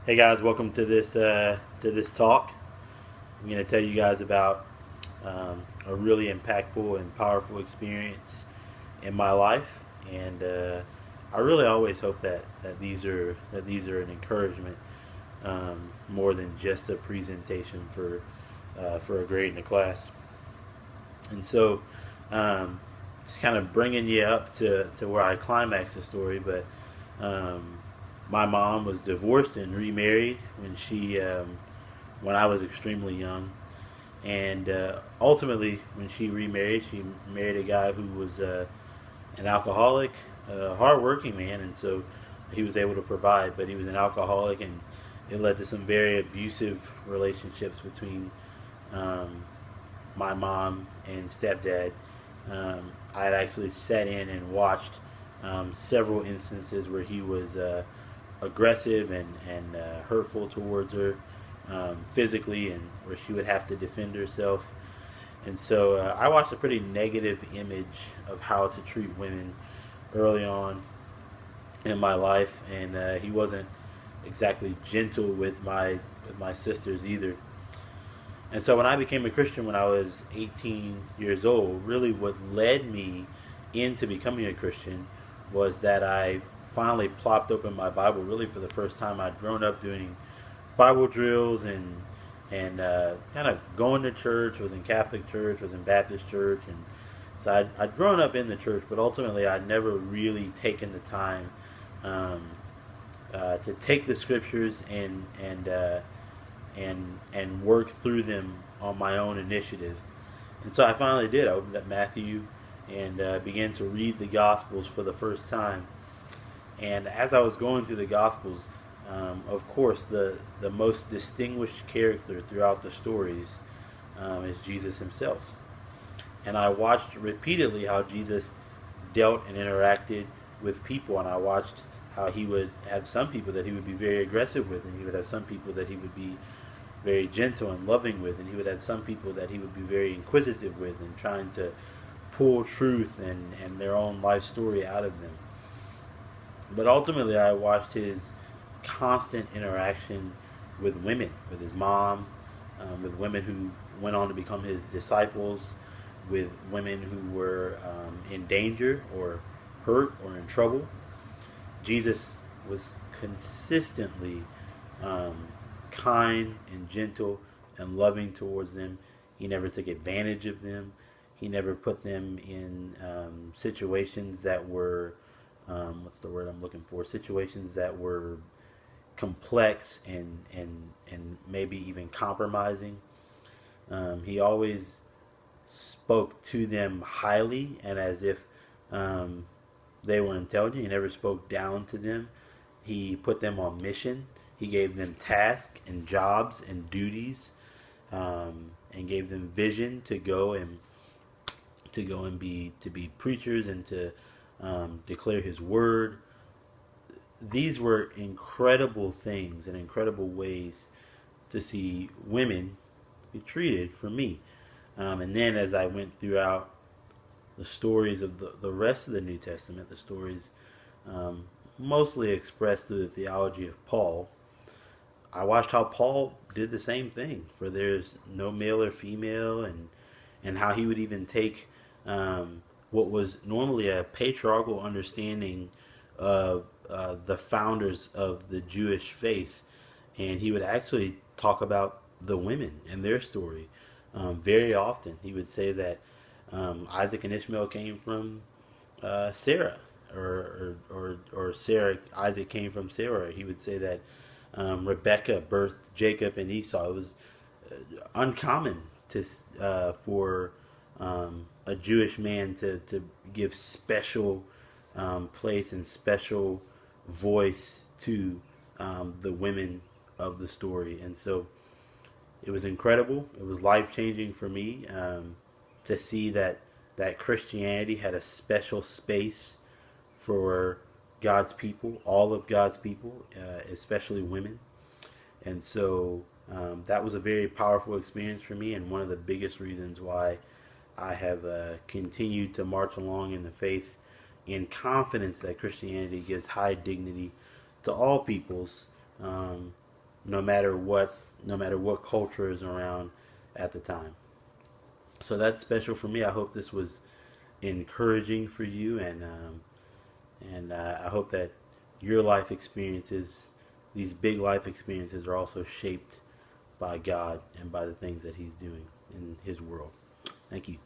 Hey guys, welcome to this talk. I'm going to tell you guys about a really impactful and powerful experience in my life, and I really always hope that these are an encouragement more than just a presentation for a grade in the class. And so, just kind of bringing you up to where I climax the story, but um, my mom was divorced and remarried when I was extremely young, and ultimately when she remarried, she married a guy who was an alcoholic, a hardworking man, and so he was able to provide, but he was an alcoholic, and it led to some very abusive relationships between um, my mom and stepdad. I had actually sat in and watched several instances where he was aggressive and hurtful towards her physically, and where she would have to defend herself. And so I watched a pretty negative image of how to treat women early on in my life, and he wasn't exactly gentle with my sisters either. And so when I became a Christian when I was 18 years old, really what led me into becoming a Christian was that I finally plopped open my Bible really for the first time. I'd grown up doing Bible drills and kind of going to church, was in Catholic church, was in Baptist church, and so I'd grown up in the church, but ultimately I'd never really taken the time um, to take the scriptures and work through them on my own initiative. And so I finally did. I opened up Matthew and began to read the Gospels for the first time. And as I was going through the Gospels, of course, the most distinguished character throughout the stories is Jesus himself. And I watched repeatedly how Jesus dealt and interacted with people, and I watched how he would have some people that he would be very aggressive with, and he would have some people that he would be very gentle and loving with, and he would have some people that he would be very inquisitive with and trying to pull truth and their own life story out of them. But ultimately, I watched his constant interaction with women, with his mom, with women who went on to become his disciples, with women who were in danger or hurt or in trouble. Jesus was consistently um, kind and gentle and loving towards them. He never took advantage of them. He never put them in situations that were, what's the word I'm looking for? Situations that were complex and maybe even compromising. He always spoke to them highly and as if um, they were intelligent. He never spoke down to them. He put them on mission. He gave them tasks and jobs and duties, and gave them vision to go and be preachers and to declare His word. These were incredible things and incredible ways to see women be treated for me. And then as I went throughout the stories of the rest of the New Testament, the stories um, mostly expressed through the theology of Paul, I watched how Paul did the same thing. For there's no male or female, and how he would even take what was normally a patriarchal understanding of the founders of the Jewish faith, and he would actually talk about the women and their story. Very often, he would say that Isaac and Ishmael came from Sarah, or Sarah, Isaac came from Sarah. He would say that Rebecca birthed Jacob and Esau. It was uncommon for a Jewish man to give special place and special voice to the women of the story. And so it was incredible. It was life changing for me to see that Christianity had a special space for God's people, all of God's people, especially women. And so that was a very powerful experience for me, and one of the biggest reasons why I have continued to march along in the faith in confidence that Christianity gives high dignity to all peoples, um, no matter what culture is around at the time. So that's special for me. I hope this was encouraging for you, and I hope that your life experiences, these big life experiences, are also shaped by God and by the things that He's doing in His world. Thank you.